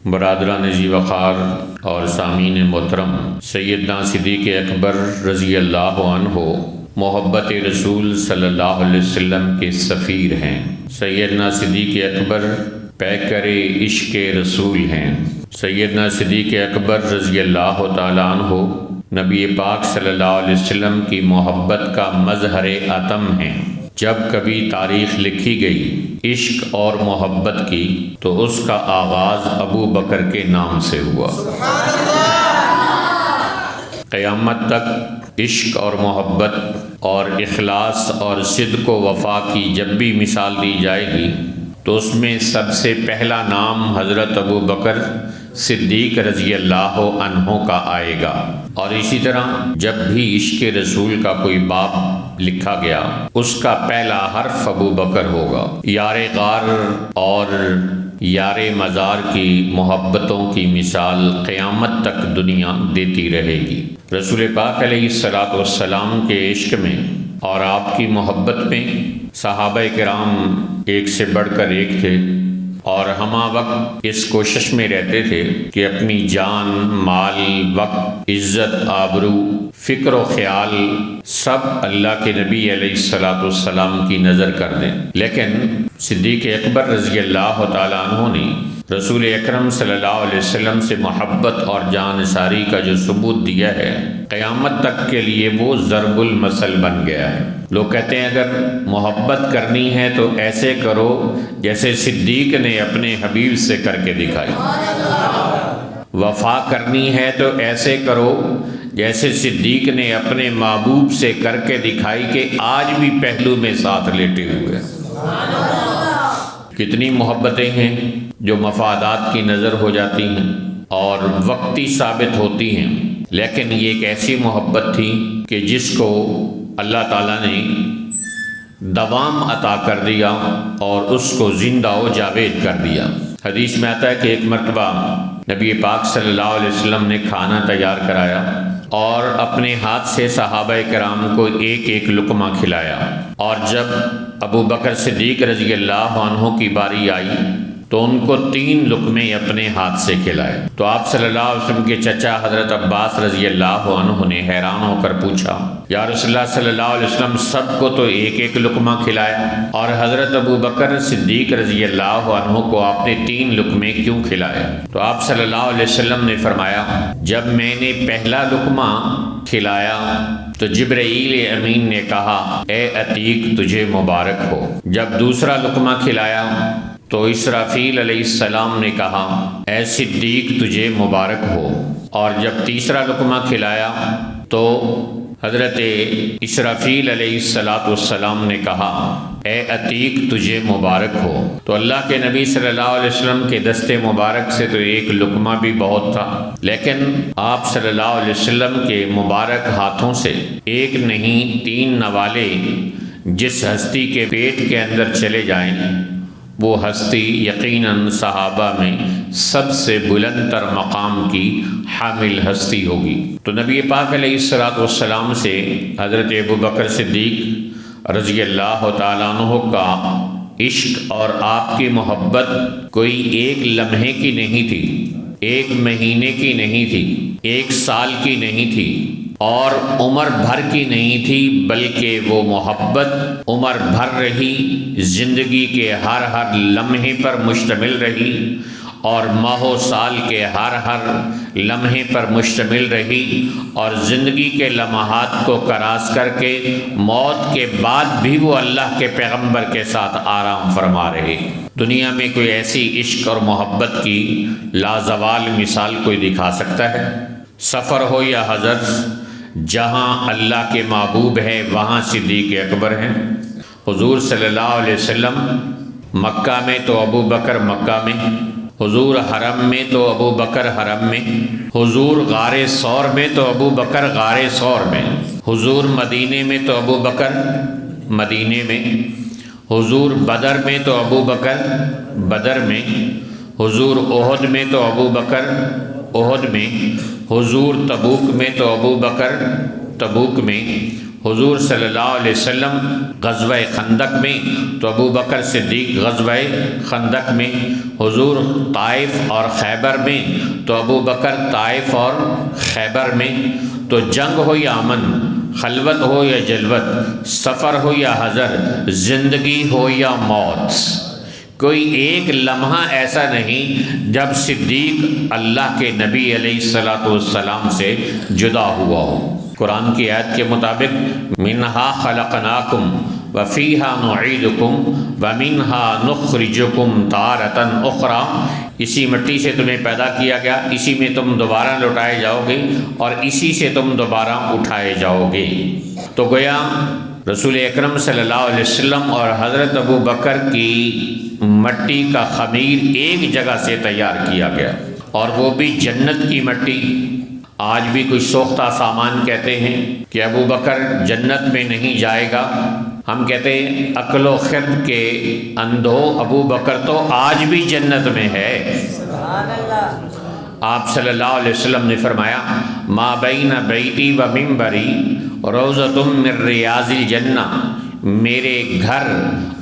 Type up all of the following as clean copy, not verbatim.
برادران ذی وقار اور سامعین محترم، سیدنا صدیق اکبر رضی اللہ عنہ محبت رسول صلی اللہ علیہ وسلم کے سفیر ہیں۔ سیدنا صدیق اکبر پیکر عشق رسول ہیں۔ سیدنا صدیق اکبر رضی اللہ تعالیٰ عنہ نبی پاک صلی اللہ علیہ وسلم کی محبت کا مظہر عتم ہیں۔ جب کبھی تاریخ لکھی گئی عشق اور محبت کی تو اس کا آغاز ابو بکر کے نام سے ہوا۔ قیامت تک عشق اور محبت اور اخلاص اور صدق و وفا کی جب بھی مثال دی جائے گی تو اس میں سب سے پہلا نام حضرت ابو بکر صدیق رضی اللہ عنہ کا آئے گا، اور اسی طرح جب بھی عشق رسول کا کوئی باب لکھا گیا اس کا پہلا حرف ابو بکر ہوگا۔ یار غار اور یار مزار کی محبتوں کی مثال قیامت تک دنیا دیتی رہے گی۔ رسول پاک علیہ السلام کے عشق میں اور آپ کی محبت میں صحابہ کرام ایک سے بڑھ کر ایک تھے، اور ہمہ وقت اس کوشش میں رہتے تھے کہ اپنی جان، مال، وقت، عزت، آبرو، فکر و خیال سب اللہ کے نبی علیہ السلام کی نظر کر دیں۔ لیکن صدیق اکبر رضی اللہ تعالیٰ عنہ نے رسول اکرم صلی اللہ علیہ وسلم سے محبت اور جان نثاری کا جو ثبوت دیا ہے، قیامت تک کے لیے وہ ضرب المثل بن گیا ہے۔ لوگ کہتے ہیں اگر محبت کرنی ہے تو ایسے کرو جیسے صدیق نے اپنے حبیب سے کر کے دکھائی، وفا کرنی ہے تو ایسے کرو جیسے صدیق نے اپنے محبوب سے کر کے دکھائی کہ آج بھی پہلو میں ساتھ لیٹے ہوئے۔ کتنی محبتیں ہیں جو مفادات کی نظر ہو جاتی ہیں اور وقتی ثابت ہوتی ہیں، لیکن یہ ایک ایسی محبت تھی کہ جس کو اللہ تعالیٰ نے دوام عطا کر دیا اور اس کو زندہ و جاوید کر دیا۔ حدیث میں آتا ہے کہ ایک مرتبہ نبی پاک صلی اللہ علیہ وسلم نے کھانا تیار کرایا اور اپنے ہاتھ سے صحابہ کرام کو ایک ایک لقمہ کھلایا، اور جب ابو بکر صدیق رضی اللہ عنہ کی باری آئی تو ان کو 3 لقمے اپنے ہاتھ سے کھلائے۔ تو آپ صلی اللہ علیہ وسلم کے چچا حضرت عباس رضی اللہ عنہ نے حیران ہو کر پوچھا، یا رسول اللہ صلی اللہ علیہ وسلم سب کو تو ایک ایک لقمہ کھلایا اور حضرت ابو بکر صدیق رضی اللہ عنہ کو آپ نے 3 لقمے کیوں کھلائے؟ تو آپ صلی اللہ علیہ وسلم نے فرمایا، جب میں نے پہلا لقمہ کھلایا تو جبرائیل امین نے کہا اے عتیق تجھے مبارک ہو۔ جب دوسرا لقمہ کھلایا تو اسرافیل علیہ السلام نے کہا اے صدیق تجھے مبارک ہو، اور جب تیسرا لقمہ کھلایا تو حضرت اسرافیل علیہ السلام نے کہا اے عتیق تجھے مبارک ہو۔ تو اللہ کے نبی صلی اللہ علیہ وسلم کے دست مبارک سے تو ایک لقمہ بھی بہت تھا، لیکن آپ صلی اللہ علیہ وسلم کے مبارک ہاتھوں سے ایک نہیں 3 نوالے جس ہستی کے پیٹ کے اندر چلے جائیں وہ ہستی یقیناً صحابہ میں سب سے بلند تر مقام کی حامل ہستی ہوگی۔ تو نبی پاک علیہ السلام سے حضرت ابو بکر صدیق رضی اللہ تعالیٰ عنہ کا عشق اور آپ کی محبت کوئی ایک لمحے کی نہیں تھی، ایک مہینے کی نہیں تھی، ایک سال کی نہیں تھی اور عمر بھر کی نہیں تھی، بلکہ وہ محبت عمر بھر رہی، زندگی کے ہر لمحے پر مشتمل رہی اور ماہ و سال کے ہر لمحے پر مشتمل رہی، اور زندگی کے لمحات کو کراس کر کے موت کے بعد بھی وہ اللہ کے پیغمبر کے ساتھ آرام فرما رہے۔ دنیا میں کوئی ایسی عشق اور محبت کی لازوال مثال کوئی دکھا سکتا ہے؟ سفر ہو یا حضر، جہاں اللہ کے محبوب ہے وہاں صدیق اکبر ہیں۔ حضور صلی اللہ علیہ وسلم مکہ میں تو ابو بکر مکہ میں، حضور حرم میں تو ابو بکر حرم میں، حضور غار ثور میں تو ابو بکر غار ثور میں، حضور مدینے میں تو ابو بکر مدینے میں، حضور بدر میں تو ابو بکر بدر میں، حضور احد میں تو ابو بکر احد میں، حضور تبوک میں تو ابو بکر تبوک میں، حضور صلی اللہ علیہ وسلم غزوہ خندق میں تو ابو بکر صدیق غزوہ خندق میں، حضور طائف اور خیبر میں تو ابو بکر طائف اور خیبر میں، تو جنگ ہو یا امن، خلوت ہو یا جلوت، سفر ہو یا حضر، زندگی ہو یا موت، کوئی ایک لمحہ ایسا نہیں جب صدیق اللہ کے نبی علیہ الصلوۃ والسلام سے جدا ہوا ہو۔ قرآن کی آیت کے مطابق منہا خلقناکم وفیہا نعیدکم ومنہا نخرجکم تارۃ اخری، اسی مٹی سے تمہیں پیدا کیا گیا، اسی میں تم دوبارہ لوٹائے جاؤ گے اور اسی سے تم دوبارہ اٹھائے جاؤ گے۔ تو گویا رسول اکرم صلی اللہ علیہ وسلم اور حضرت ابو بکر کی مٹی کا خمیر ایک جگہ سے تیار کیا گیا، اور وہ بھی جنت کی مٹی۔ آج بھی کوئی سوختہ سامان کہتے ہیں کہ ابو بکر جنت میں نہیں جائے گا، ہم کہتے ہیں عقل و خرد کے اندھو، ابو بکر تو آج بھی جنت میں ہے۔ سبحان اللہ۔ آپ صلی اللہ علیہ وسلم نے فرمایا ما بین بیتی و منبری روضۃ من ریاض الجنہ، میرے گھر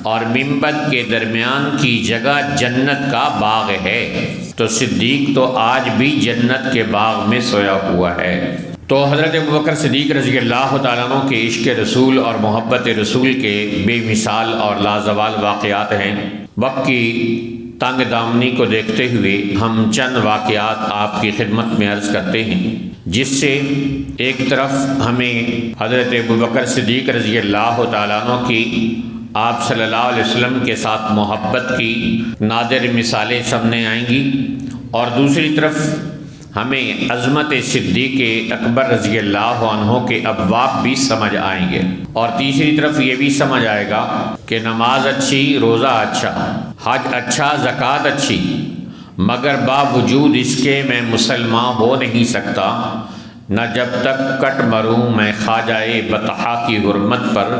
اور منبر کے درمیان کی جگہ جنت کا باغ ہے۔ تو صدیق تو آج بھی جنت کے باغ میں سویا ہوا ہے۔ تو حضرت ابوبکر صدیق رضی اللہ تعالیٰ عنہ کے عشق رسول اور محبت رسول کے بے مثال اور لازوال واقعات ہیں۔ وقت کی تنگ دامنی کو دیکھتے ہوئے ہم چند واقعات آپ کی خدمت میں عرض کرتے ہیں، جس سے ایک طرف ہمیں حضرت ابوبکر صدیق رضی اللہ تعالیٰ عنہ کی آپ صلی اللہ علیہ وسلم کے ساتھ محبت کی نادر مثالیں سامنے آئیں گی، اور دوسری طرف ہمیں عظمت صدیق اکبر رضی اللہ عنہ کے ابواب بھی سمجھ آئیں گے، اور تیسری طرف یہ بھی سمجھ آئے گا کہ نماز اچھی، روزہ اچھا، حج اچھا، زکوٰۃ اچھی، مگر باوجود اس کے میں مسلمان ہو نہیں سکتا نہ جب تک کٹ مروں میں خواجہ بطحا کی حرمت پر،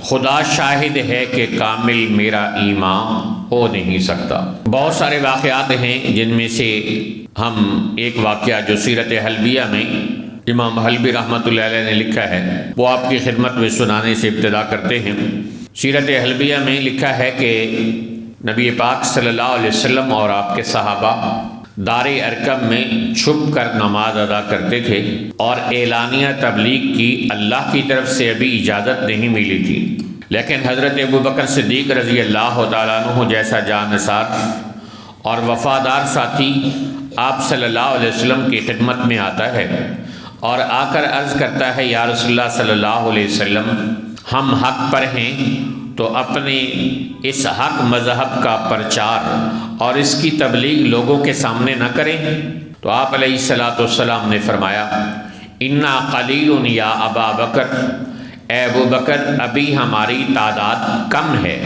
خدا شاہد ہے کہ کامل میرا ایمان ہو نہیں سکتا۔ بہت سارے واقعات ہیں، جن میں سے ہم ایک واقعہ جو سیرت حلبیہ میں امام حلبی رحمۃ اللہ علیہ نے لکھا ہے وہ آپ کی خدمت میں سنانے سے ابتدا کرتے ہیں۔ سیرت حلبیہ میں لکھا ہے کہ نبی پاک صلی اللہ علیہ وسلم اور آپ کے صحابہ دار ارقم میں چھپ کر نماز ادا کرتے تھے، اور اعلانیہ تبلیغ کی اللہ کی طرف سے ابھی اجازت نہیں ملی تھی، لیکن حضرت ابوبکر صدیق رضی اللہ تعالیٰ عنہ جیسا جانثار اور وفادار ساتھی آپ صلی اللہ علیہ وسلم کی خدمت میں آتا ہے اور آ کر عرض کرتا ہے یا رسول اللہ صلی اللہ علیہ وسلم، ہم حق پر ہیں تو اپنے اس حق مذہب کا پرچار اور اس کی تبلیغ لوگوں کے سامنے نہ کریں؟ تو آپ علیہ الصلوۃ والسلام نے فرمایا انا قلیل یا ابا بکر، اے ابو بکر ابھی ہماری تعداد کم ہے۔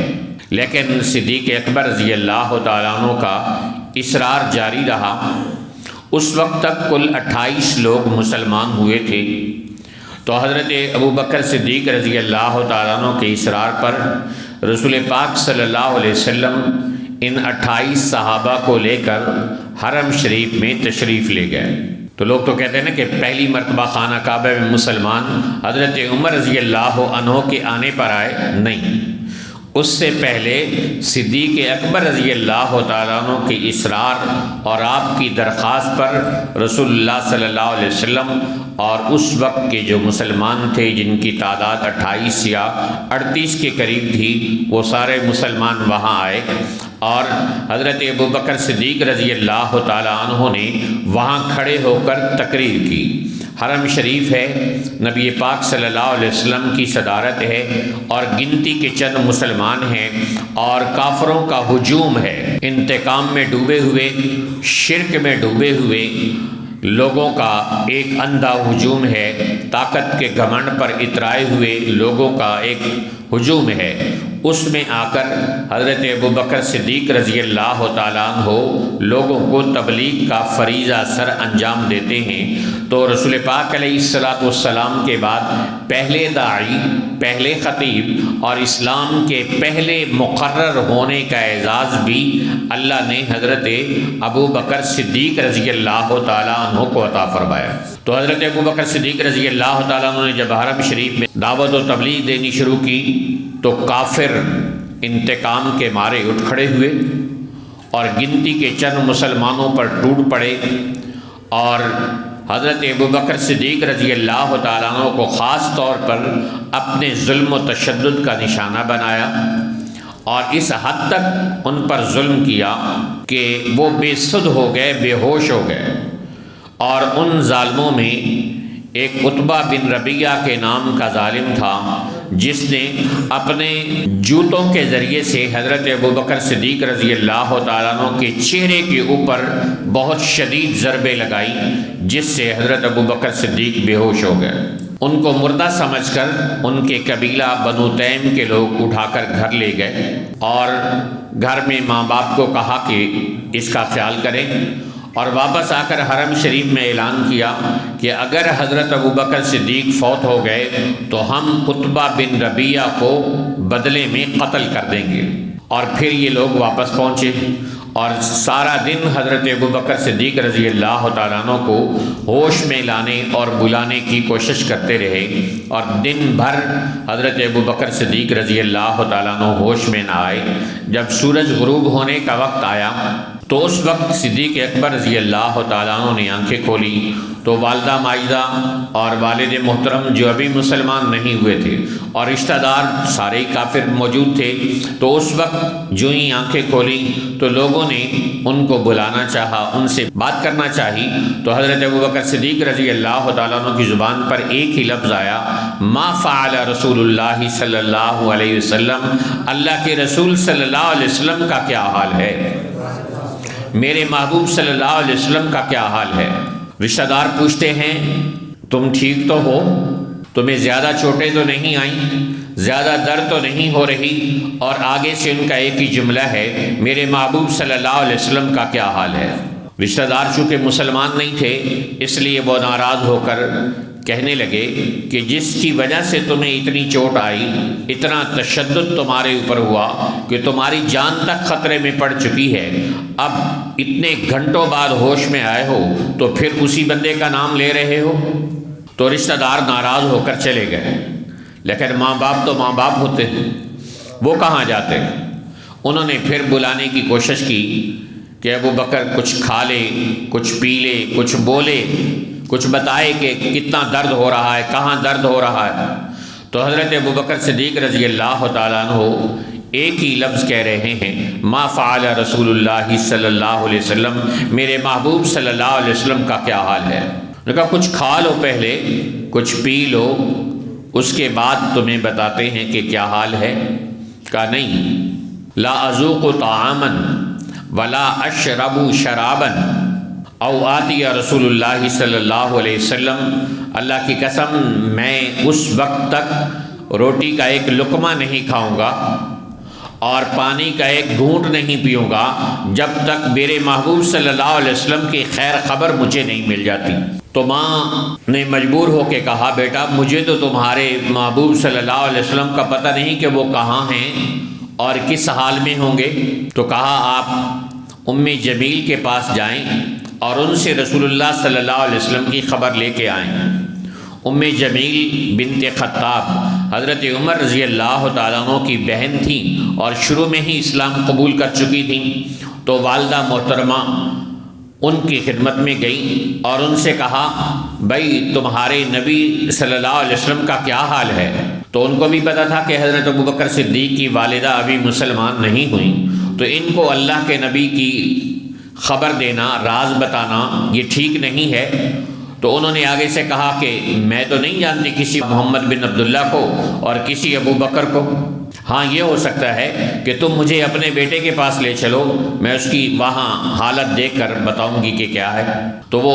لیکن صدیق اکبر رضی اللہ تعالیٰ عنہ کا اصرار جاری رہا۔ اس وقت تک کل 28 لوگ مسلمان ہوئے تھے۔ تو حضرت ابوبکر صدیق رضی اللہ تعالیٰ عنہ کے اصرار پر رسول پاک صلی اللہ علیہ وسلم ان 28 صحابہ کو لے کر حرم شریف میں تشریف لے گئے۔ تو لوگ تو کہتے ہیں نا کہ پہلی مرتبہ خانہ کعبہ میں مسلمان حضرت عمر رضی اللہ عنہ کے آنے پر آئے، نہیں، اس سے پہلے صدیق اکبر رضی اللہ تعالیٰ عنہ کے اصرار اور آپ کی درخواست پر رسول اللہ صلی اللہ علیہ وسلم اور اس وقت کے جو مسلمان تھے جن کی تعداد 28 یا 38 کے قریب تھی، وہ سارے مسلمان وہاں آئے، اور حضرت ابوبکر صدیق رضی اللہ تعالیٰ عنہ نے وہاں کھڑے ہو کر تقریر کی۔ حرم شریف ہے، نبی پاک صلی اللہ علیہ وسلم کی صدارت ہے، اور گنتی کے چند مسلمان ہیں، اور کافروں کا ہجوم ہے، انتقام میں ڈوبے ہوئے، شرک میں ڈوبے ہوئے لوگوں کا ایک اندھا ہجوم ہے، طاقت کے گھمنڈ پر اترائے ہوئے لوگوں کا ایک ہجوم ہے۔ اس میں آ کر حضرت ابوبکر صدیق رضی اللہ تعالیٰ عنہ لوگوں کو تبلیغ کا فریضہ سر انجام دیتے ہیں، تو رسول پاک علیہ الصلاۃ والسلام کے بعد پہلے داعی، پہلے خطیب اور اسلام کے پہلے مقرر ہونے کا اعزاز بھی اللہ نے حضرت ابوبکر صدیق رضی اللہ تعالیٰ عنہ کو عطا فرمایا۔ تو حضرت ابوبکر صدیق رضی اللہ تعالیٰ عنہ نے جب حرم شریف میں دعوت و تبلیغ دینی شروع کی تو کافر انتقام کے مارے اٹھ کھڑے ہوئے اور گنتی کے چند مسلمانوں پر ٹوٹ پڑے، اور حضرت ابوبکر صدیق رضی اللہ تعالیٰ عنہ کو خاص طور پر اپنے ظلم و تشدد کا نشانہ بنایا، اور اس حد تک ان پر ظلم کیا کہ وہ بے سدھ ہو گئے، بے ہوش ہو گئے۔ اور ان ظالموں میں ایک عتبہ بن ربیعہ کے نام کا ظالم تھا، جس نے اپنے جوتوں کے ذریعے سے حضرت ابوبکر صدیق رضی اللہ تعالیٰ عنہ کے چہرے کے اوپر بہت شدید ضربیں لگائی، جس سے حضرت ابوبکر صدیق بے ہوش ہو گئے۔ ان کو مردہ سمجھ کر ان کے قبیلہ بنو تیم کے لوگ اٹھا کر گھر لے گئے، اور گھر میں ماں باپ کو کہا کہ اس کا خیال کریں، اور واپس آ کر حرم شریف میں اعلان کیا کہ اگر حضرت ابوبکر صدیق فوت ہو گئے تو ہم عتبہ بن ربیعہ کو بدلے میں قتل کر دیں گے۔ اور پھر یہ لوگ واپس پہنچے اور سارا دن حضرت ابوبکر صدیق رضی اللہ تعالیٰ عنہ کو ہوش میں لانے اور بلانے کی کوشش کرتے رہے، اور دن بھر حضرت ابوبکر صدیق رضی اللہ تعالیٰ عنہ ہوش میں نہ آئے۔ جب سورج غروب ہونے کا وقت آیا تو اس وقت صدیق اکبر رضی اللہ تعالیٰ عنہ نے آنکھیں کھولی تو والدہ ماجدہ اور والد محترم جو ابھی مسلمان نہیں ہوئے تھے اور رشتہ دار سارے ہی کافر موجود تھے، تو اس وقت جو ہی آنکھیں کھولی تو لوگوں نے ان کو بلانا چاہا، ان سے بات کرنا چاہی، تو حضرت ابوبکر صدیق رضی اللہ تعالیٰ عنہ کی زبان پر ایک ہی لفظ آیا، ما فعل رسول اللہ صلی اللہ علیہ وسلم، اللہ کے رسول صلی اللہ علیہ وسلم کا کیا حال ہے، میرے محبوب صلی اللہ علیہ وسلم کا کیا حال ہے۔ رشتہ دار پوچھتے ہیں تم ٹھیک تو ہو، تمہیں زیادہ چوٹیں تو نہیں آئیں، زیادہ درد تو نہیں ہو رہی، اور آگے سے ان کا ایک ہی جملہ ہے، میرے محبوب صلی اللہ علیہ وسلم کا کیا حال ہے۔ رشتہ دار چونکہ مسلمان نہیں تھے، اس لیے وہ ناراض ہو کر کہنے لگے کہ جس کی وجہ سے تمہیں اتنی چوٹ آئی، اتنا تشدد تمہارے اوپر ہوا کہ تمہاری جان تک خطرے میں پڑ چکی ہے، اب اتنے گھنٹوں بعد ہوش میں آئے ہو تو پھر اسی بندے کا نام لے رہے ہو۔ تو رشتہ دار ناراض ہو کر چلے گئے، لیکن ماں باپ تو ماں باپ ہوتے ہیں، وہ کہاں جاتے۔ انہوں نے پھر بلانے کی کوشش کی کہ ابوبکر کچھ کھا لے، کچھ پی لے، کچھ بولے، کچھ بتائے کہ کتنا درد ہو رہا ہے، کہاں درد ہو رہا ہے۔ تو حضرت ابوبکر صدیق رضی اللہ تعالیٰ عنہ ایک ہی لفظ کہہ رہے ہیں، ما فعل رسول اللہ صلی اللہ علیہ وسلم، میرے محبوب صلی اللہ علیہ وسلم کا کیا حال ہے۔ انہوں نے کہا کچھ کھا لو پہلے، کچھ پی لو، اس کے بعد تمہیں بتاتے ہیں کہ کیا حال ہے۔ کہا نہیں، لا اذوق طعاما ولا اشرب شرابا او آتی رسول اللہ صلی اللہ علیہ وسلم، اللہ کی قسم میں اس وقت تک روٹی کا ایک لقمہ نہیں کھاؤں گا اور پانی کا ایک گھونٹ نہیں پیوں گا جب تک میرے محبوب صلی اللہ علیہ وسلم کی خیر خبر مجھے نہیں مل جاتی۔ تو ماں نے مجبور ہو کے کہا بیٹا مجھے تو تمہارے محبوب صلی اللہ علیہ وسلم کا پتہ نہیں کہ وہ کہاں ہیں اور کس حال میں ہوں گے۔ تو کہا آپ ام جمیل کے پاس جائیں اور ان سے رسول اللہ صلی اللہ علیہ وسلم کی خبر لے کے آئیں۔ ام جمیل بنت خطاب حضرت عمر رضی اللہ تعالیٰ عنہ کی بہن تھیں اور شروع میں ہی اسلام قبول کر چکی تھیں۔ تو والدہ محترمہ ان کی خدمت میں گئیں اور ان سے کہا بھائی تمہارے نبی صلی اللہ علیہ وسلم کا کیا حال ہے۔ تو ان کو بھی پتہ تھا کہ حضرت ابوبکر صدیق کی والدہ ابھی مسلمان نہیں ہوئیں، تو ان کو اللہ کے نبی کی خبر دینا، راز بتانا یہ ٹھیک نہیں ہے۔ تو انہوں نے آگے سے کہا کہ میں تو نہیں جانتی کسی محمد بن عبداللہ کو اور کسی ابو بکر کو، ہاں یہ ہو سکتا ہے کہ تم مجھے اپنے بیٹے کے پاس لے چلو، میں اس کی وہاں حالت دیکھ کر بتاؤں گی کہ کیا ہے۔ تو وہ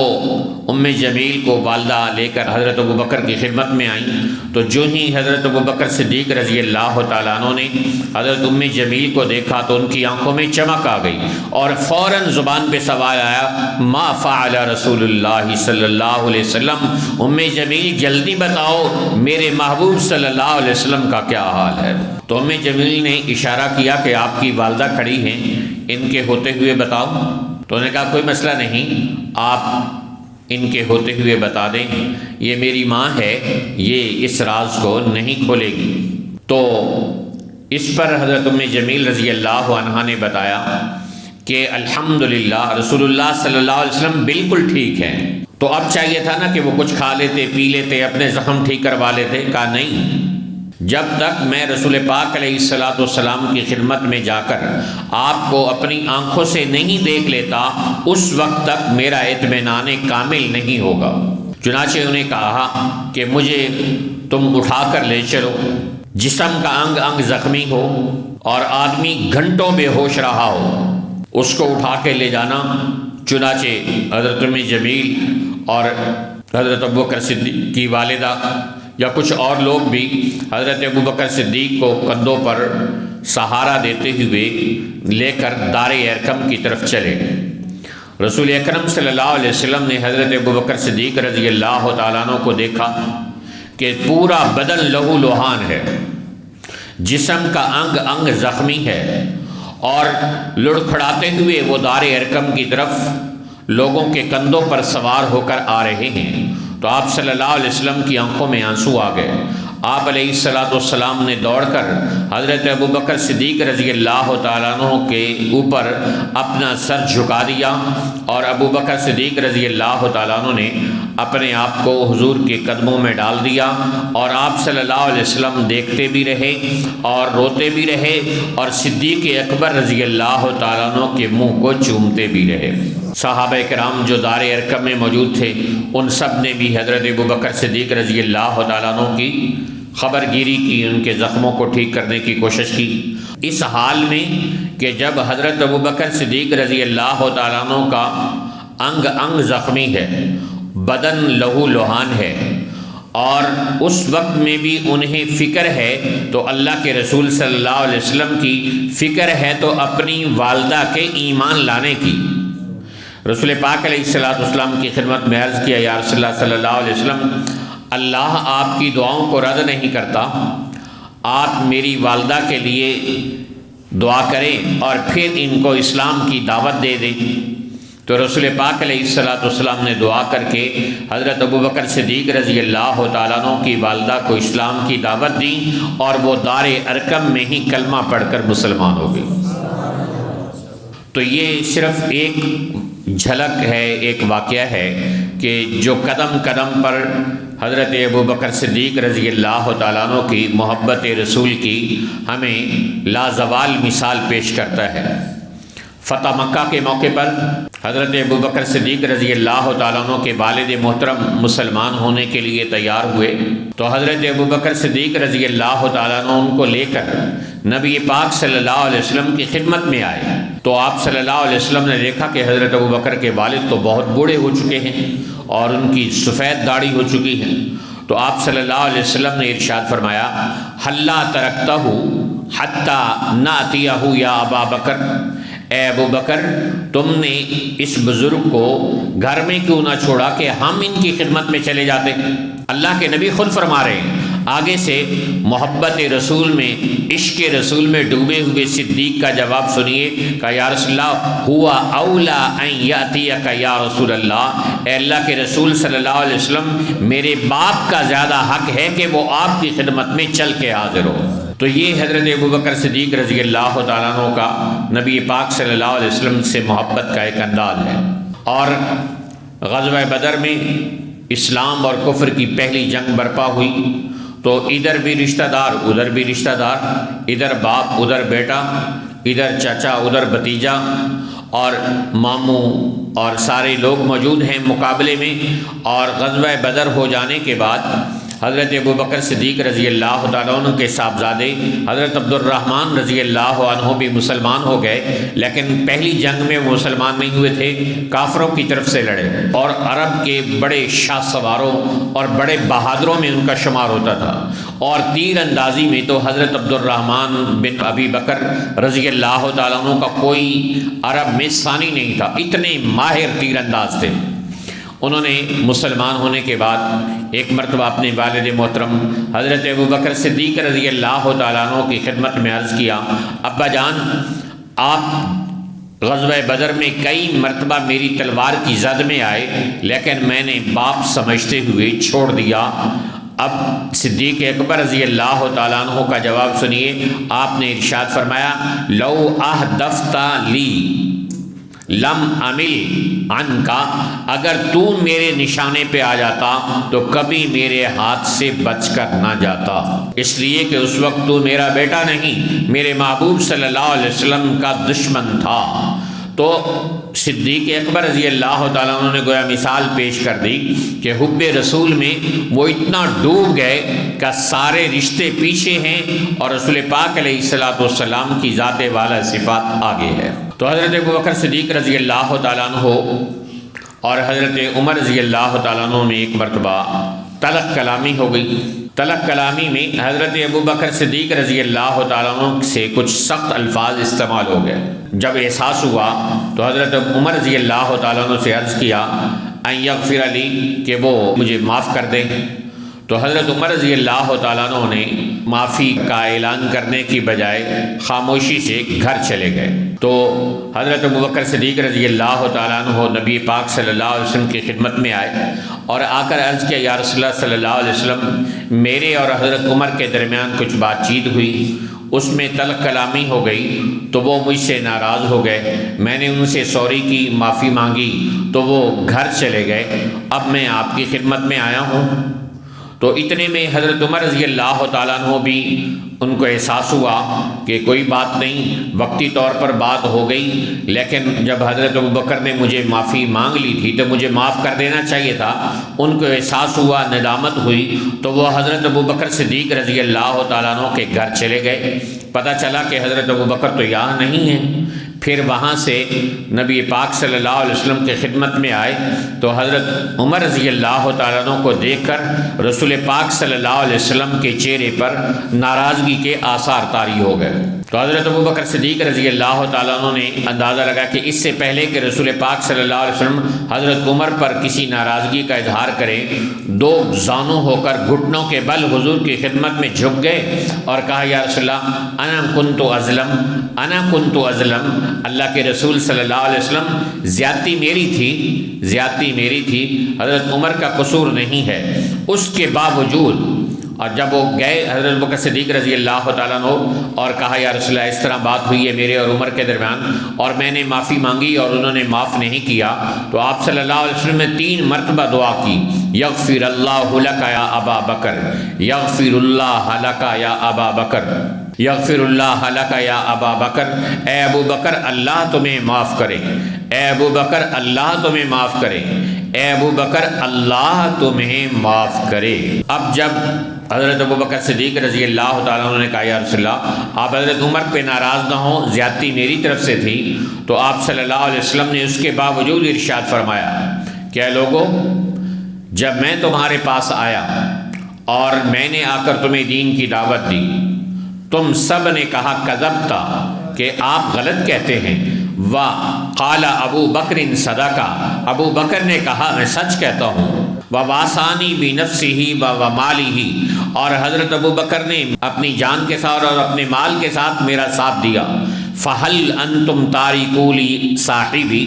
ام جمیل کو والدہ لے کر حضرت ابوبکر کی خدمت میں آئیں، تو جو ہی حضرت ابوبکر صدیق رضی اللہ تعالیٰ عنہ نے حضرت ام جمیل کو دیکھا تو ان کی آنکھوں میں چمک آ گئی اور فوراً زبان پہ سوال آیا، ما فعل رسول اللہ صلی اللہ علیہ وسلم، ام جمیل جلدی بتاؤ میرے محبوب صلی اللہ علیہ وسلم کا کیا حال ہے۔ تو ام جمیل نے اشارہ کیا کہ آپ کی والدہ کھڑی ہیں، ان کے ہوتے ہوئے بتاؤ۔ تو انہوں نے کہا کوئی مسئلہ نہیں، آپ ان کے ہوتے ہوئے بتا دیں، یہ میری ماں ہے، یہ اس راز کو نہیں کھولے گی۔ تو اس پر حضرت ام جمیل رضی اللہ عنہا نے بتایا کہ الحمدللہ رسول اللہ صلی اللہ علیہ وسلم بالکل ٹھیک ہیں۔ تو اب چاہیے تھا نا کہ وہ کچھ کھا لیتے، پی لیتے، اپنے زخم ٹھیک کروا لیتے۔ کہا نہیں، جب تک میں رسول پاک علیہ السلام کی خدمت میں جا کر آپ کو اپنی آنکھوں سے نہیں دیکھ لیتا، اس وقت تک میرا اطمینان کامل نہیں ہوگا۔ چنانچہ انہیں کہا کہ مجھے تم اٹھا کر لے چلو، جسم کا انگ انگ زخمی ہو اور آدمی گھنٹوں بے ہوش رہا ہو، اس کو اٹھا کے لے جانا۔ چنانچہ حضرت ام جمیل اور حضرت ابوبکر صدیق کی والدہ یا کچھ اور لوگ بھی حضرت ابوبکر صدیق کو کندھوں پر سہارا دیتے ہوئے لے کر دار ارقم کی طرف چلے۔ رسول اکرم صلی اللہ علیہ وسلم نے حضرت ابوبکر صدیق رضی اللہ تعالیٰ عنہ کو دیکھا کہ پورا بدن لہو لوہان ہے، جسم کا انگ انگ زخمی ہے اور لڑکھڑاتے ہوئے وہ دار ارقم کی طرف لوگوں کے کندھوں پر سوار ہو کر آ رہے ہیں۔ تو آپ صلی اللہ علیہ وسلم کی آنکھوں میں آنسو آ گئے۔ آپ علیہ السلام نے دوڑ کر حضرت ابوبکر صدیق رضی اللہ تعالیٰ عنہ کے اوپر اپنا سر جھکا دیا اور ابوبکر صدیق رضی اللہ تعالیٰ عنہ نے اپنے آپ کو حضور کے قدموں میں ڈال دیا، اور آپ صلی اللہ علیہ وسلم دیکھتے بھی رہے اور روتے بھی رہے اور صدیق اکبر رضی اللہ تعالیٰ عنہ کے منہ کو چومتے بھی رہے۔ صحابہ کرام جو دار ارقم میں موجود تھے ان سب نے بھی حضرت ابوبکر صدیق رضی اللہ تعالیٰ عنہ کی خبر گیری کی، ان کے زخموں کو ٹھیک کرنے کی کوشش کی، اس حال میں کہ جب حضرت ابوبکر صدیق رضی اللہ تعالیٰ عنہ کا انگ انگ زخمی ہے، بدن لہو لوہان ہے، اور اس وقت میں بھی انہیں فکر ہے، تو اللہ کے رسول صلی اللہ علیہ وسلم کی فکر ہے تو اپنی والدہ کے ایمان لانے کی۔ رسول پاک علیہ السلام کی خدمت میں عرض کیا، یا رسول اللہ صلی اللہ علیہ وسلم، اللہ آپ کی دعاؤں کو رد نہیں کرتا، آپ میری والدہ کے لیے دعا کریں اور پھر ان کو اسلام کی دعوت دے دیں۔ تو رسول پاک علیہ السلام نے دعا کر کے حضرت ابوبکر صدیق رضی اللہ تعالیٰ عنہ کی والدہ کو اسلام کی دعوت دی اور وہ دار ارقم میں ہی کلمہ پڑھ کر مسلمان ہو گئی۔ تو یہ صرف ایک جھلک ہے، ایک واقعہ ہے کہ جو قدم قدم پر حضرت ابوبکر صدیق رضی اللہ تعالیٰ عنہ کی محبت رسول کی ہمیں لازوال مثال پیش کرتا ہے۔ فتح مکہ کے موقع پر حضرت ابوبکر صدیق رضی اللہ تعالیٰ عنہ کے والد محترم مسلمان ہونے کے لیے تیار ہوئے، تو حضرت ابوبکر صدیق رضی اللہ تعالیٰ عنہ ان کو لے کر نبی پاک صلی اللہ علیہ وسلم کی خدمت میں آئے۔ تو آپ صلی اللہ علیہ وسلم نے دیکھا کہ حضرت ابوبکر کے والد تو بہت بوڑھے ہو چکے ہیں اور ان کی سفید داڑھی ہو چکی ہے۔ تو آپ صلی اللہ علیہ وسلم نے ارشاد فرمایا، حلا ترکتہ حتی ناتیہ یا ابا بکر، اے ابو بکر تم نے اس بزرگ کو گھر میں کیوں نہ چھوڑا کہ ہم ان کی خدمت میں چلے جاتے۔ اللہ کے نبی خود فرما رہے ہیں، آگے سے محبت رسول میں، عشق رسول میں ڈوبے ہوئے صدیق کا جواب سنیے کہ یا رسول اللہ ہوا اولا ان یاتیک یا رسول اللہ، اے اللہ کے رسول صلی اللہ علیہ وسلم، میرے باپ کا زیادہ حق ہے کہ وہ آپ کی خدمت میں چل کے حاضر ہو۔ تو یہ حضرت ابوبکر صدیق رضی اللہ تعالیٰ عنہ کا نبی پاک صلی اللہ علیہ وسلم سے محبت کا ایک انداز ہے۔ اور غزوہ بدر میں اسلام اور کفر کی پہلی جنگ برپا ہوئی، تو ادھر بھی رشتہ دار ادھر بھی رشتہ دار، ادھر باپ ادھر بیٹا، ادھر چچا ادھر بھتیجا، اور ماموں اور سارے لوگ موجود ہیں مقابلے میں۔ اور غزوہ بدر ہو جانے کے بعد حضرت ابوبکر صدیق رضی اللہ تعالیٰ عنہ کے صاحبزادے حضرت عبد الرحمن رضی اللہ عنہ بھی مسلمان ہو گئے، لیکن پہلی جنگ میں وہ مسلمان نہیں ہوئے تھے، کافروں کی طرف سے لڑے، اور عرب کے بڑے شاہ سواروں اور بڑے بہادروں میں ان کا شمار ہوتا تھا، اور تیر اندازی میں تو حضرت عبد الرحمن بن ابی بکر رضی اللہ تعالیٰ عنہ کا کوئی عرب میں ثانی نہیں تھا، اتنے ماہر تیر انداز تھے۔ انہوں نے مسلمان ہونے کے بعد ایک مرتبہ اپنے والد محترم حضرت ابوبکر صدیق رضی اللہ تعالیٰ عنہ کی خدمت میں عرض کیا، ابا جان آپ غزوہ بدر میں کئی مرتبہ میری تلوار کی زد میں آئے، لیکن میں نے باپ سمجھتے ہوئے چھوڑ دیا۔ اب صدیق اکبر رضی اللہ تعالیٰ عنہ کا جواب سنیے، آپ نے ارشاد فرمایا، لو احدفت لی لم عمل عن کا، اگر تو میرے نشانے پہ آ جاتا تو کبھی میرے ہاتھ سے بچ کر نہ جاتا، اس لیے کہ اس وقت تو میرا بیٹا نہیں، میرے محبوب صلی اللہ علیہ وسلم کا دشمن تھا۔ تو صدیق اکبر رضی اللہ تعالیٰ عنہ نے گویا مثال پیش کر دی کہ حب رسول میں وہ اتنا ڈوب گئے کہ سارے رشتے پیچھے ہیں اور رسول پاک علیہ الصلوۃ والسلام کی ذات والا صفات آگے ہے۔ تو حضرت ابوبکر صدیق رضی اللہ تعالیٰ عنہ اور حضرت عمر رضی اللہ تعالیٰ عنہ میں ایک مرتبہ تلخ کلامی ہو گئی۔ تلخ کلامی میں حضرت ابوبکر صدیق رضی اللہ تعالیٰ عنہ سے کچھ سخت الفاظ استعمال ہو گئے۔ جب احساس ہوا تو حضرت عمر رضی اللہ تعالیٰ عنہ سے عرض کیا ان یغفر لی، کہ وہ مجھے معاف کر دیں۔ تو حضرت عمر رضی اللہ تعالیٰ عنہ نے معافی کا اعلان کرنے کی بجائے خاموشی سے گھر چلے گئے۔ تو حضرت ابوبکر صدیق رضی اللہ تعالیٰ عنہ نبی پاک صلی اللہ علیہ وسلم کی خدمت میں آئے اور آ کر عرض کیا، یا رسول اللہ صلی اللہ علیہ وسلم، میرے اور حضرت عمر کے درمیان کچھ بات چیت ہوئی، اس میں تلخ کلامی ہو گئی تو وہ مجھ سے ناراض ہو گئے، میں نے ان سے سوری کی، معافی مانگی تو وہ گھر چلے گئے، اب میں آپ کی خدمت میں آیا ہوں۔ تو اتنے میں حضرت عمر رضی اللہ تعالیٰ عنہ بھی ان کو احساس ہوا کہ کوئی بات نہیں، وقتی طور پر بات ہو گئی، لیکن جب حضرت ابوبکر نے مجھے معافی مانگ لی تھی تو مجھے معاف کر دینا چاہیے تھا۔ ان کو احساس ہوا، ندامت ہوئی، تو وہ حضرت ابوبکر صدیق رضی اللہ تعالیٰ عنہ کے گھر چلے گئے۔ پتہ چلا کہ حضرت ابوبکر تو یہاں نہیں ہیں۔ پھر وہاں سے نبی پاک صلی اللہ علیہ وسلم کی خدمت میں آئے تو حضرت عمر رضی اللہ تعالیٰ عنہ کو دیکھ کر رسول پاک صلی اللہ علیہ وسلم کے چہرے پر ناراضگی کے آثار طاری ہو گئے۔ تو حضرت ابوبکر صدیق رضی اللہ تعالیٰ عنہ نے اندازہ لگا کہ اس سے پہلے کہ رسول پاک صلی اللہ علیہ وسلم حضرت عمر پر کسی ناراضگی کا اظہار کریں، دو زانو ہو کر گھٹنوں کے بل حضور کی خدمت میں جھک گئے اور کہا، یا رسول اللہ انا کنت ازلم، انا کنت ازلم، اللہ کے رسول صلی اللہ علیہ وسلم زیادتی میری تھی، زیادتی میری تھی، حضرت عمر کا قصور نہیں ہے۔ اس کے باوجود، اور جب وہ گئے حضرت ابوبکر صدیق رضی اللہ تعالیٰ عنہ اور کہا، یا رسول اللہ اس طرح بات ہوئی ہے میرے اور عمر کے درمیان اور میں نے معافی مانگی اور انہوں نے معاف نہیں کیا، تو آپ صلی اللہ علیہ وسلم نے 3 مرتبہ دعا کی، یغفر اللہ لک یا ابا بکر، یغفر اللہ لک یا ابا بکر، یغفر اللہ لک یا ابا بکر، اے ابو بکر اللہ تمہیں معاف کرے، اے ابو بکر اللہ تمہیں معاف کرے، اے ابو بکر اللہ تمہیں معاف کرے۔ اب جب حضرت ابوبکر صدیق رضی اللہ تعالیٰ عنہ نے کہا، یا رسول اللہ آپ حضرت عمر پہ ناراض نہ ہوں، زیادتی میری طرف سے تھی، تو آپ صلی اللہ علیہ وسلم نے اس کے باوجود ارشاد فرمایا کہ اے لوگو، جب میں تمہارے پاس آیا اور میں نے آ کر تمہیں دین کی دعوت دی، تم سب نے کہا کذبتا، کہ آپ غلط کہتے ہیں، وقال ابو بکر صدقہ، ابو بکر نے کہا میں سچ کہتا ہوں، وواسانی بنفسہ ومالہ، اور حضرت ابو بکر نے اپنی جان کے ساتھ اور اپنے مال کے ساتھ میرا ساتھ دیا، فہل انتم تارکو لی صاحبی،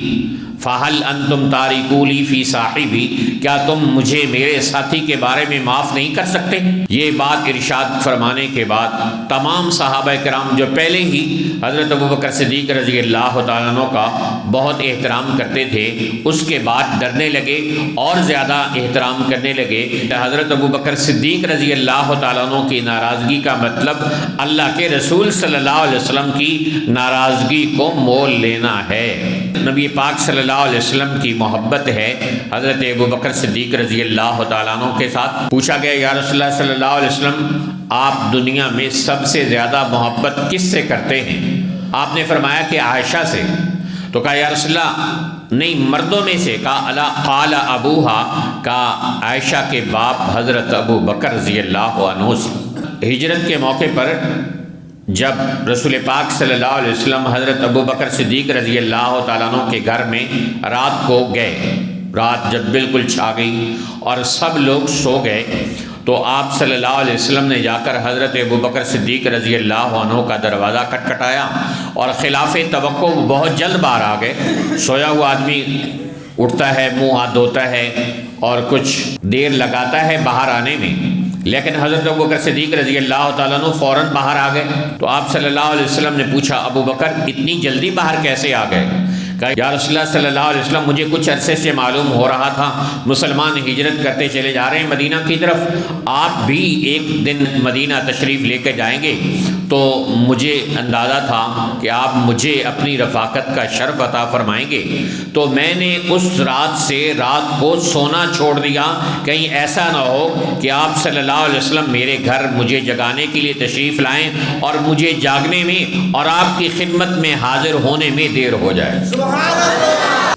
فہل انتم تارکو لی فی صاحبی، کیا تم مجھے میرے ساتھی کے بارے میں معاف نہیں کر سکتے؟ یہ بات ارشاد فرمانے کے بعد تمام صحابہ کرام جو پہلے ہی حضرت ابوبکر صدیق رضی اللہ تعالیٰ عنہ کا بہت احترام کرتے تھے، اس کے بعد ڈرنے لگے اور زیادہ احترام کرنے لگے۔ حضرت ابوبکر صدیق رضی اللہ تعالیٰ عنہ کی ناراضگی کا مطلب اللہ کے رسول صلی اللہ علیہ وسلم کی ناراضگی کو مول لینا ہے۔ نبی پاک صلی اللہ اللہ علیہ وسلم کی محبت ہے حضرت ابوبکر صدیق رضی اللہ تعالیٰ عنہ کے ساتھ۔ پوچھا گیا یا رسول اللہ صلی اللہ علیہ وسلم آپ دنیا میں سب سے زیادہ محبت کس سے کرتے ہیں؟ آپ نے فرمایا کہ عائشہ سے۔ تو کہا یا رسول اللہ نہیں مردوں میں سے، کہا الا قال ابوہا، کہا عائشہ کے باپ حضرت ابو بکر رضی اللہ عنہ سے۔ ہجرت کے موقع پر جب رسول پاک صلی اللہ علیہ وسلم حضرت ابو بکر صدیق رضی اللہ تعالیٰ عنہ کے گھر میں رات کو گئے، رات جب بالکل چھا گئی اور سب لوگ سو گئے، تو آپ صلی اللہ علیہ وسلم نے جا کر حضرت ابو بکر صدیق رضی اللہ عنہ کا دروازہ کھٹکھٹایا اور خلاف توقع بہت جلد باہر آ گئے۔ سویا ہوا آدمی اٹھتا ہے، منہ ہاتھ دھوتا ہے اور کچھ دیر لگاتا ہے باہر آنے میں، لیکن حضرت ابو بکر صدیق رضی اللہ تعالیٰ عنہ فوراً باہر آ گئے۔ تو آپ صلی اللہ علیہ وسلم نے پوچھا ابو بکر اتنی جلدی باہر کیسے آ گئے؟ کہا یا رسول اللہ صلی اللہ علیہ وسلم مجھے کچھ عرصے سے معلوم ہو رہا تھا مسلمان ہجرت کرتے چلے جا رہے ہیں مدینہ کی طرف، آپ بھی ایک دن مدینہ تشریف لے کے جائیں گے، تو مجھے اندازہ تھا کہ آپ مجھے اپنی رفاقت کا شرف عطا فرمائیں گے، تو میں نے اس رات سے رات کو سونا چھوڑ دیا، کہیں ایسا نہ ہو کہ آپ صلی اللہ علیہ وسلم میرے گھر مجھے جگانے کے لیے تشریف لائیں اور مجھے جاگنے میں اور آپ کی خدمت میں حاضر ہونے میں دیر ہو جائے۔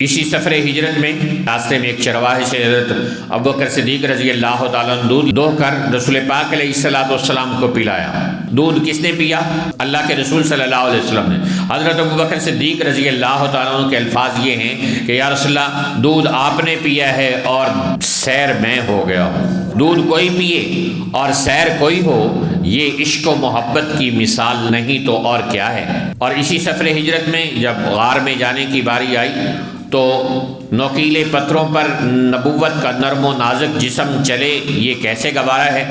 اسی سفر ہجرت میں راستے میں ایک چرواہے سے حضرت ابوبکر صدیق رضی اللہ تعالیٰ عنہ دودھ دوہ کر رسول پاک علیہ السلام کو پلایا۔ دودھ کس نے پیا؟ اللہ کے رسول صلی اللہ علیہ وسلم نے۔ حضرت ابوبکر صدیق رضی اللہ تعالیٰ عنہ کے الفاظ یہ ہیں کہ یا رسول اللہ دودھ آپ نے پیا ہے اور سیر میں ہو گیا ہوں۔ دودھ کوئی پیے اور سیر کوئی ہو، یہ عشق و محبت کی مثال نہیں تو اور کیا ہے۔ اور اسی سفر ہجرت میں جب غار میں جانے کی باری آئی تو نوکیلے پتھروں پر نبوت کا نرم و نازک جسم چلے، یہ کیسے گوارا ہے؟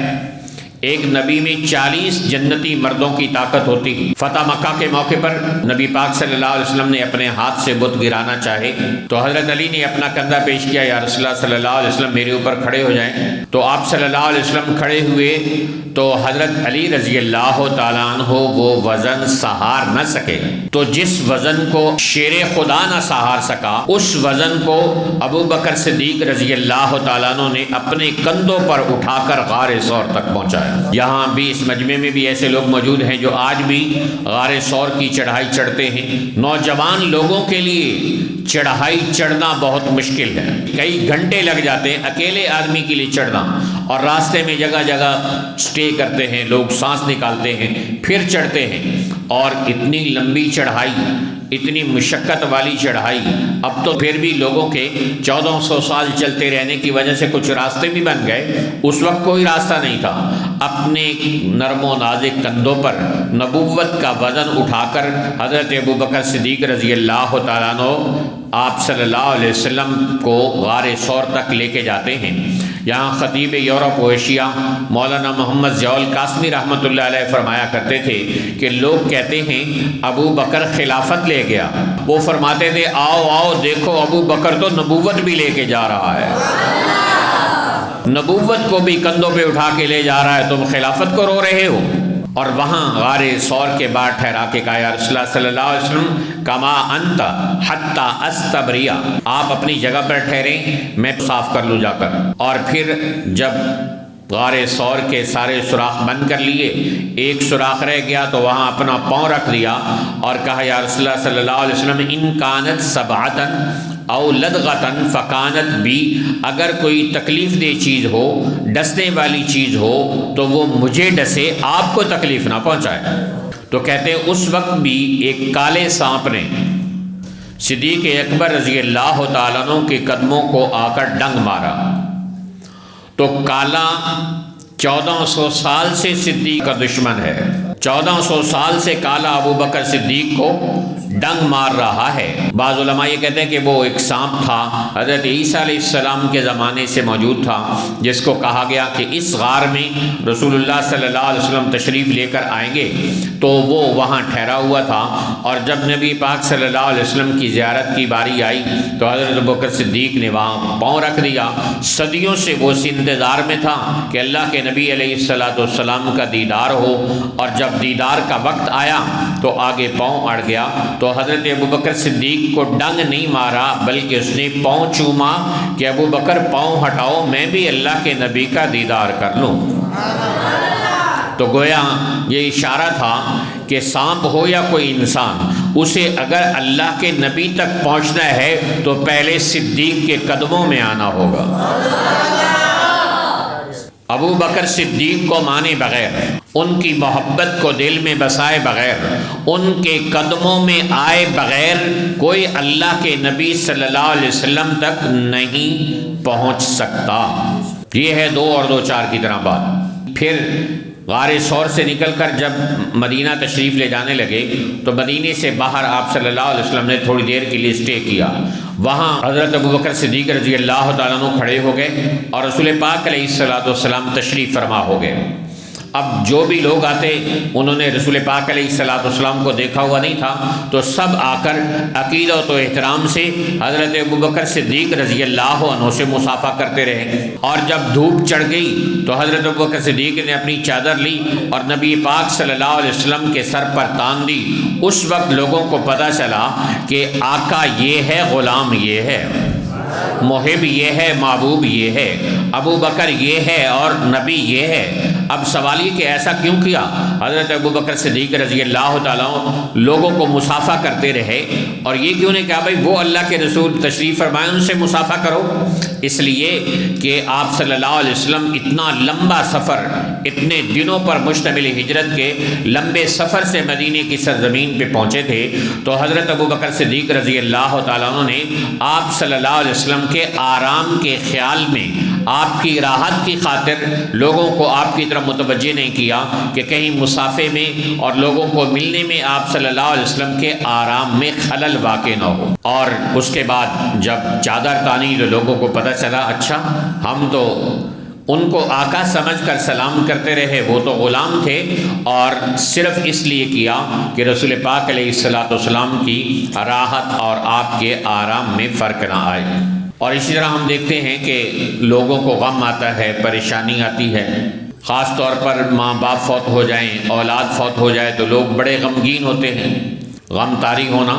ایک نبی میں 40 جنتی مردوں کی طاقت ہوتی۔ فتح مکہ کے موقع پر نبی پاک صلی اللہ علیہ وسلم نے اپنے ہاتھ سے بت گرانا چاہے تو حضرت علی نے اپنا کندھا پیش کیا، یا رسول اللہ صلی اللہ علیہ وسلم میرے اوپر کھڑے ہو جائیں۔ تو آپ صلی اللہ علیہ وسلم کھڑے ہوئے تو حضرت علی رضی اللہ تعالیٰ عنہ وہ وزن سہار نہ سکے، تو جس وزن کو شیر خدا نہ سہار سکا اس وزن کو ابو بکر صدیق رضی اللہ تعالیٰ عنہ نے اپنے کندھوں پر اٹھا کر غار ثور تک پہنچایا۔ یہاں بھی اس مجمع میں بھی ایسے لوگ موجود ہیں جو آج بھی غار ثور کی چڑھائی چڑھتے ہیں۔ نوجوان لوگوں کے لیے چڑھائی چڑھنا بہت مشکل ہے، کئی گھنٹے لگ جاتے ہیں اکیلے آدمی کے لیے چڑھنا، اور راستے میں جگہ جگہ سٹے کرتے ہیں، لوگ سانس نکالتے ہیں پھر چڑھتے ہیں، اور اتنی لمبی چڑھائی، اتنی مشقت والی چڑھائی۔ اب تو پھر بھی لوگوں کے 1400 سال چلتے رہنے کی وجہ سے کچھ راستے بھی بن گئے، اس وقت کوئی راستہ نہیں تھا۔ اپنے نرم و نازک کندھوں پر نبوت کا وزن اٹھا کر حضرت ابوبکر صدیق رضی اللہ تعالیٰ عنہ آپ صلی اللہ علیہ وسلم کو غار ثور تک لے کے جاتے ہیں۔ یہاں خطیب یورپ و ایشیا مولانا محمد ضیاء القاسمی رحمۃ اللہ علیہ فرمایا کرتے تھے کہ لوگ کہتے ہیں ابو بکر خلافت لے گیا، وہ فرماتے تھے آؤ آؤ دیکھو ابو بکر تو نبوت بھی لے کے جا رہا ہے، نبوت کو بھی کندھوں پہ اٹھا کے لے جا رہا ہے، تم خلافت کو رو رہے ہو۔ اور وہاں غار ثور کے بعد ٹھہرا کے کہا یا رسول اللہ صلی اللہ علیہ وسلم کما انت حتی استبریا، آپ اپنی جگہ پر ٹھہریں میں صاف کر لوں جا کر۔ اور پھر جب غار ثور کے سارے سوراخ بند کر لیے، ایک سوراخ رہ گیا تو وہاں اپنا پاؤں رکھ دیا اور کہا یا رسول اللہ صلی اللہ علیہ وسلم ان کانت سبعتن او لدغتن فکانت بی، اگر کوئی تکلیف دہ چیز ہو، ڈسنے والی چیز ہو تو وہ مجھے ڈسے، آپ کو تکلیف نہ پہنچائے۔ تو کہتے ہیں اس وقت بھی ایک کالے سانپ نے صدیق اکبر رضی اللہ تعالیٰ عنہ کے قدموں کو آ کر ڈنگ مارا، تو کالا 1400 سال سے صدیق کا دشمن ہے، 1400 سال سے کالا ابو بکر صدیق کو ڈنگ مار رہا ہے۔ بعض علماء یہ کہتے ہیں کہ وہ ایک سانپ تھا، حضرت عیسیٰ علیہ السلام کے زمانے سے موجود تھا، جس کو کہا گیا کہ اس غار میں رسول اللہ صلی اللہ علیہ وسلم تشریف لے کر آئیں گے، تو وہ وہاں ٹھہرا ہوا تھا۔ اور جب نبی پاک صلی اللہ علیہ وسلم کی زیارت کی باری آئی تو حضرت ابو بکر صدیق نے وہاں پاؤں رکھ دیا۔ صدیوں سے وہ اس انتظار میں تھا کہ اللہ کے نبی علیہ السلام کا دیدار ہو، اور جب دیدار کا وقت آیا تو آگے پاؤں اڑ گیا، تو حضرت ابوبکر صدیق کو ڈنگ نہیں مارا بلکہ اس نے پاؤں چوما کہ ابوبکر پاؤں ہٹاؤ، میں بھی اللہ کے نبی کا دیدار کر لوں۔ تو گویا یہ اشارہ تھا کہ سانپ ہو یا کوئی انسان، اسے اگر اللہ کے نبی تک پہنچنا ہے تو پہلے صدیق کے قدموں میں آنا ہوگا۔ ابو بکر صدیق کو مانے بغیر، ان کی محبت کو دل میں بسائے بغیر، ان کے قدموں میں آئے بغیر کوئی اللہ کے نبی صلی اللہ علیہ وسلم تک نہیں پہنچ سکتا۔ یہ ہے 2 اور 2 4 کی طرح بات۔ پھر غار ثور سے نکل کر جب مدینہ تشریف لے جانے لگے تو مدینے سے باہر آپ صلی اللہ علیہ وسلم نے تھوڑی دیر کے لیے اسٹے کیا۔ وہاں حضرت ابوبکر صدیق رضی اللہ تعالیٰ عنہ کھڑے ہو گئے اور رسول پاک علیہ السلام تشریف فرما ہو گئے۔ اب جو بھی لوگ آتے انہوں نے رسول پاک علیہ السلام کو دیکھا ہوا نہیں تھا، تو سب آ کر عقیدت و احترام سے حضرت ابوبکر صدیق رضی اللہ عنہ سے مصافحہ کرتے رہے۔ اور جب دھوپ چڑھ گئی تو حضرت ابوبکر صدیق نے اپنی چادر لی اور نبی پاک صلی اللہ علیہ وسلم کے سر پر تان دی۔ اس وقت لوگوں کو پتہ چلا کہ آقا یہ ہے، غلام یہ ہے، محب یہ ہے، محبوب یہ ہے، ابو بکر یہ ہے اور نبی یہ ہے۔ اب سوال یہ کہ ایسا کیوں کیا؟ حضرت ابوبکر صدیق رضی اللہ تعالیٰ لوگوں کو مصافحہ کرتے رہے، اور یہ کیوں نے کہا بھائی وہ اللہ کے رسول تشریف فرمائے ان سے مصافحہ کرو؟ اس لیے کہ آپ صلی اللہ علیہ وسلم اتنا لمبا سفر، اتنے دنوں پر مشتمل ہجرت کے لمبے سفر سے مدینے کی سرزمین پہ پہنچے تھے، تو حضرت ابوبکر صدیق رضی اللہ تعالیٰ عنہ نے آپ صلی اللہ علیہ وسلم کے آرام کے خیال میں، آپ کی راحت کی خاطر لوگوں کو آپ کی طرف متوجہ نہیں کیا کہ کہیں مسافے میں اور لوگوں کو ملنے میں آپ صلی اللہ علیہ وسلم کے آرام میں خلل واقع نہ ہو۔ اور اس کے بعد جب چادر تانی تو لوگوں کو پتہ چلا اچھا ہم تو ان کو آقا سمجھ کر سلام کرتے رہے، وہ تو غلام تھے، اور صرف اس لیے کیا کہ رسول پاک علیہ السلام کی راحت اور آپ کے آرام میں فرق نہ آئے۔ اور اسی طرح ہم دیکھتے ہیں کہ لوگوں کو غم آتا ہے، پریشانی آتی ہے، خاص طور پر ماں باپ فوت ہو جائیں، اولاد فوت ہو جائے تو لوگ بڑے غمگین ہوتے ہیں۔ غم طاری ہونا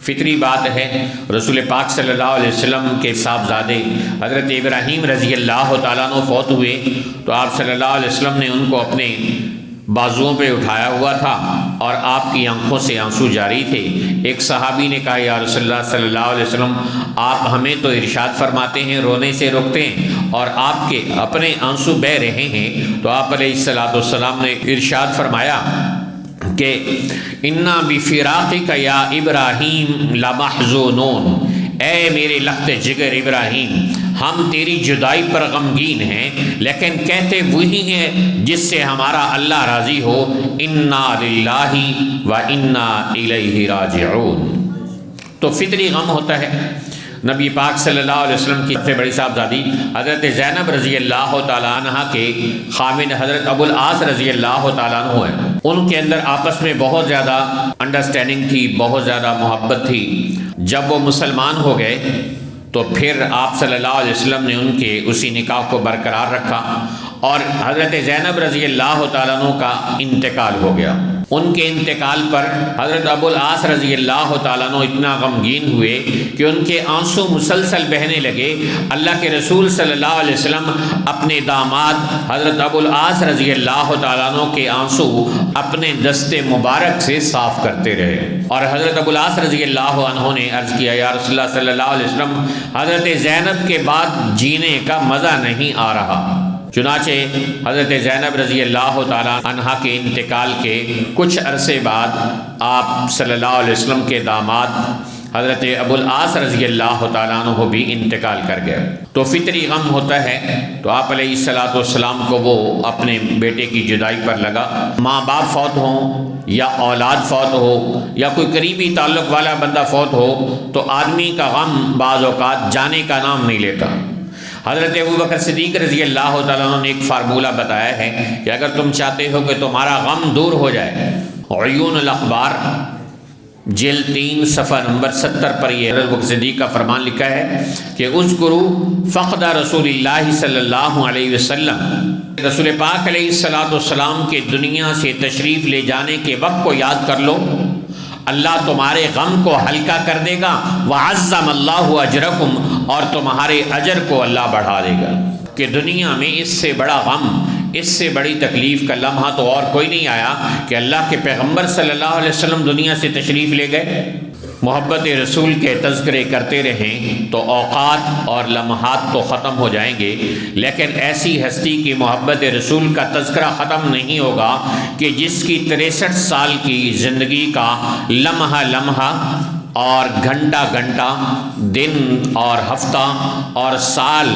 فطری بات ہے۔ رسول پاک صلی اللہ علیہ وسلم کے صاحبزادے حضرت ابراہیم رضی اللہ تعالیٰ عنہ فوت ہوئے تو آپ صلی اللہ علیہ وسلم نے ان کو اپنے بازوؤں پہ اٹھایا ہوا تھا اور آپ کی آنکھوں سے آنسو جاری تھے۔ ایک صحابی نے کہا یا رسول اللہ صلی اللہ علیہ وسلم، آپ ہمیں تو ارشاد فرماتے ہیں رونے سے روکتے ہیں اور آپ کے اپنے آنسو بہہ رہے ہیں، تو آپ علیہ السلام نے ارشاد فرمایا کہ انا بفراقک یا ابراہیم لمحزونون، اے میرے لخت جگر ابراہیم، ہم تیری جدائی پر غمگین ہیں، لیکن کہتے وہی ہیں جس سے ہمارا اللہ راضی ہو، انا للہ و انا الیہ راجعون۔ تو فطری غم ہوتا ہے۔ نبی پاک صلی اللہ علیہ وسلم کی سب سے بڑی صاحبزادی حضرت زینب رضی اللہ تعالیٰ عنہ کے خاوند حضرت ابو العاص رضی اللہ تعالیٰ عنہ ہیں۔ ان کے اندر آپس میں بہت زیادہ انڈرسٹینڈنگ تھی، بہت زیادہ محبت تھی۔ جب وہ مسلمان ہو گئے تو پھر آپ صلی اللہ علیہ وسلم نے ان کے اسی نکاح کو برقرار رکھا، اور حضرت زینب رضی اللہ تعالیٰ عنہ کا انتقال ہو گیا۔ ان کے انتقال پر حضرت ابو العاص رضی اللہ تعالیٰ عنہ اتنا غمگین ہوئے کہ ان کے آنسو مسلسل بہنے لگے۔ اللہ کے رسول صلی اللہ علیہ وسلم اپنے داماد حضرت ابو العاص رضی اللہ تعالیٰ عنہ کے آنسو اپنے دست مبارک سے صاف کرتے رہے، اور حضرت ابو العاص رضی اللہ عنہ نے عرض کیا یا رسول اللہ صلی اللہ علیہ وسلم، حضرت زینب کے بعد جینے کا مزہ نہیں آ رہا۔ چنانچہ حضرت زینب رضی اللہ تعالیٰ عنہا کے انتقال کے کچھ عرصے بعد آپ صلی اللہ علیہ وسلم کے داماد حضرت ابو العاص رضی اللہ تعالیٰ عنہ بھی انتقال کر گئے۔ تو فطری غم ہوتا ہے، تو آپ علیہ السلام کو وہ اپنے بیٹے کی جدائی پر لگا۔ ماں باپ فوت ہوں یا اولاد فوت ہو یا کوئی قریبی تعلق والا بندہ فوت ہو تو آدمی کا غم بعض اوقات جانے کا نام نہیں لیتا۔ حضرت ابوبکر صدیق رضی اللہ تعالیٰ عنہ نے ایک فارمولہ بتایا ہے کہ اگر تم چاہتے ہو کہ تمہارا غم دور ہو جائے، عیون الاخبار جلد 3 صفحہ نمبر 70 پر یہ حضرت ابوبکر صدیق کا فرمان لکھا ہے کہ اذکروا فقد رسول اللہ صلی اللہ علیہ وسلم رسول پاک علیہ الصلوۃ والسلام کے دنیا سے تشریف لے جانے کے وقت کو یاد کر لو، اللہ تمہارے غم کو ہلکا کر دے گا، وَعَزَّمَ اللَّهُ أَجْرَكُمْ، اور تمہارے اجر کو اللہ بڑھا دے گا۔ کہ دنیا میں اس سے بڑا غم، اس سے بڑی تکلیف کا لمحہ تو اور کوئی نہیں آیا کہ اللہ کے پیغمبر صلی اللہ علیہ وسلم دنیا سے تشریف لے گئے۔ محبت رسول کے تذکرے کرتے رہیں تو اوقات اور لمحات تو ختم ہو جائیں گے، لیکن ایسی ہستی کی محبت رسول کا تذکرہ ختم نہیں ہوگا کہ جس کی 63 سال کی زندگی کا لمحہ لمحہ اور گھنٹہ گھنٹہ، دن اور ہفتہ اور سال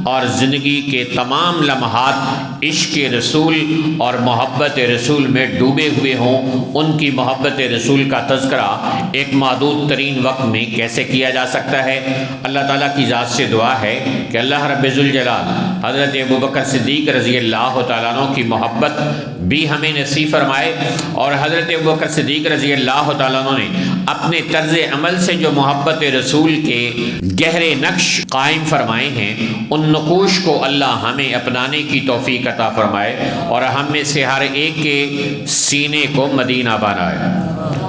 اور زندگی کے تمام لمحات عشق رسول اور محبت رسول میں ڈوبے ہوئے ہوں۔ ان کی محبت رسول کا تذکرہ ایک محدود ترین وقت میں کیسے کیا جا سکتا ہے؟ اللہ تعالیٰ کی ذات سے دعا ہے کہ اللہ رب ذوالجلال حضرت ابوبکر صدیق رضی اللہ تعالیٰ عنہ کی محبت بھی ہمیں نصیب فرمائے، اور حضرت ابوبکر صدیق رضی اللہ تعالیٰ عنہ نے اپنے طرز عمل سے جو محبت رسول کے گہرے نقش قائم فرمائے ہیں، ان نقوش کو اللہ ہمیں اپنانے کی توفیق عطا فرمائے، اور ہم میں سے ہر ایک کے سینے کو مدینہ بنائے،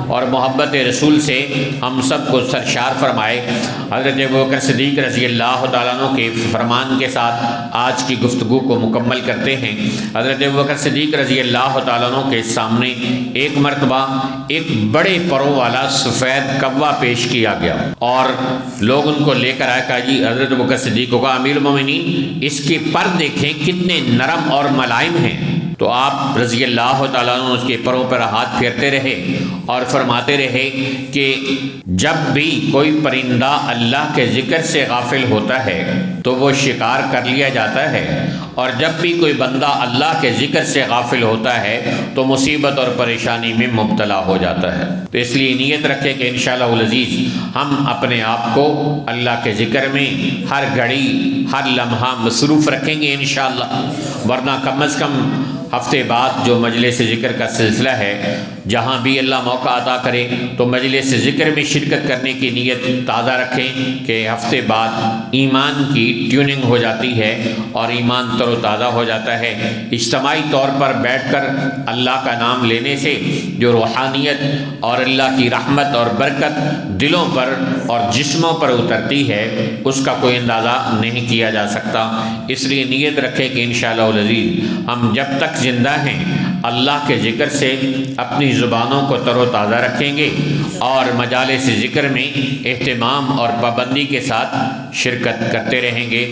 اور محبت رسول سے ہم سب کو سرشار فرمائے۔ حضرت ابوبکر صدیق رضی اللہ تعالیٰ عنہ کے فرمان کے ساتھ آج کی گفتگو کو مکمل کرتے ہیں۔ حضرت ابوبکر صدیق رضی اللہ تعالیٰ عنہ کے سامنے ایک مرتبہ ایک بڑے پروں والا سفید کوا پیش کیا گیا، اور لوگ ان کو لے کر آئے، کہا جی حضرت ابوبکر صدیق کو کہا امیر المومنین اس کے پر دیکھیں کتنے نرم اور ملائم ہیں۔ تو آپ رضی اللہ تعالیٰ عنہ اس کے پروں پر ہاتھ پھیرتے رہے اور فرماتے رہے کہ جب بھی کوئی پرندہ اللہ کے ذکر سے غافل ہوتا ہے تو وہ شکار کر لیا جاتا ہے، اور جب بھی کوئی بندہ اللہ کے ذکر سے غافل ہوتا ہے تو مصیبت اور پریشانی میں مبتلا ہو جاتا ہے۔ تو اس لیے نیت رکھے کہ انشاءاللہ العزیز ہم اپنے آپ کو اللہ کے ذکر میں ہر گھڑی ہر لمحہ مصروف رکھیں گے انشاءاللہ، ورنہ کم از کم ہفتے بعد جو مجلس ذکر کا سلسلہ ہے، جہاں بھی اللہ موقع عطا کرے تو مجلس ذکر میں شرکت کرنے کی نیت تازہ رکھیں کہ ہفتے بعد ایمان کی ٹیوننگ ہو جاتی ہے اور ایمان تر و تازہ ہو جاتا ہے۔ اجتماعی طور پر بیٹھ کر اللہ کا نام لینے سے جو روحانیت اور اللہ کی رحمت اور برکت دلوں پر اور جسموں پر اترتی ہے اس کا کوئی اندازہ نہیں کیا جا سکتا۔ اس لیے نیت رکھے کہ انشاءاللہ العزیز ہم جب تک زندہ ہیں اللہ کے ذکر سے اپنی زبانوں کو تر و تازہ رکھیں گے، اور مجالس ذکر میں اہتمام اور پابندی کے ساتھ شرکت کرتے رہیں گے۔